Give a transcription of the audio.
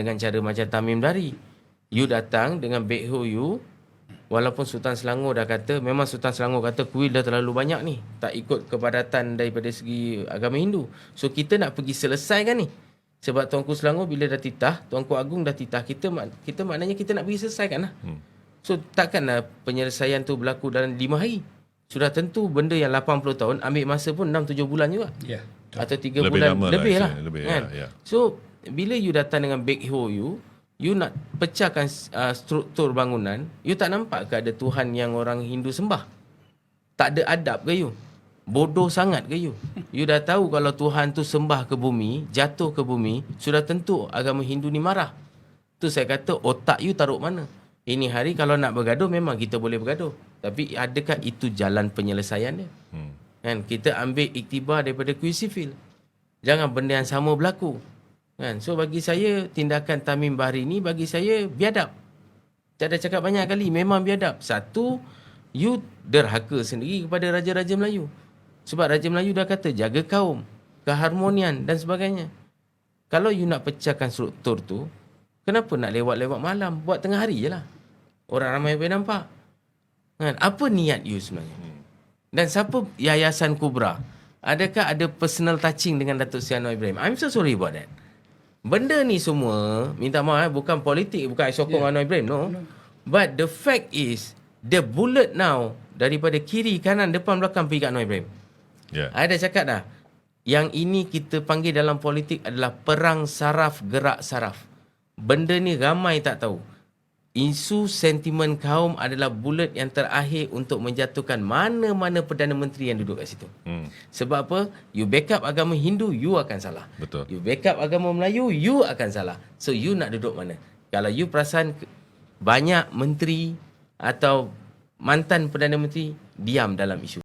dengan cara macam Tamim Dari. You datang dengan backhoe you, walaupun Sultan Selangor dah kata, memang Sultan Selangor kata kuil dah terlalu banyak ni, tak ikut kepadatan daripada segi agama Hindu. So kita nak pergi selesaikan ni. Sebab Tuanku Selangor bila dah titah, Tuanku Agung dah titah, kita maknanya kita nak pergi selesaikan lah. So takkanlah penyelesaian tu berlaku dalam 5 hari. Sudah tentu benda yang 80 tahun ambil masa pun 6-7 bulan juga. Ya. Atau 3 bulan lebih lah. Lebih, Kan? ya. So bila you datang dengan backhoe you nak pecahkan struktur bangunan, you tak nampak ke ada Tuhan yang orang Hindu sembah? Tak ada adab ke you? Bodoh sangat ke you? You dah tahu kalau Tuhan tu sembah ke bumi, jatuh ke bumi, sudah tentu agama Hindu ni marah. Tu saya kata otak you taruh mana? Ini hari kalau nak bergaduh memang kita boleh bergaduh. Tapi adakah itu jalan penyelesaian dia? Kan? Kita ambil iktibar daripada kuil sivil. Jangan benda yang sama berlaku. Kan? So bagi saya tindakan Tamim Bahri ni bagi saya biadab. Tak ada cakap banyak kali, memang biadab. Satu, you derhaka sendiri kepada Raja-Raja Melayu. Sebab Raja Melayu dah kata jaga kaum, keharmonian dan sebagainya. Kalau you nak pecahkan struktur tu, kenapa nak lewat-lewat malam? Buat tengah hari je lah. Orang ramai boleh nampak. Kan? Apa niat you sebenarnya? Dan siapa Yayasan Kubra? Adakah ada personal touching dengan Datuk Seri Anwar Ibrahim? I'm so sorry about that. Benda ni semua, minta maaf, bukan politik, bukan sokong Anwar Ibrahim, no. But the fact is, the bullet now, daripada kiri, kanan, depan, belakang pergi kat Anwar Ibrahim. I dah cakap dah, yang ini kita panggil dalam politik adalah perang saraf, gerak saraf. Benda ni ramai tak tahu. Isu sentimen kaum adalah bullet yang terakhir untuk menjatuhkan mana-mana Perdana Menteri yang duduk kat situ. Sebab apa? You backup agama Hindu, you akan salah. Betul. You backup agama Melayu, you akan salah. So you nak duduk mana? Kalau you perasan banyak menteri atau mantan Perdana Menteri diam dalam isu.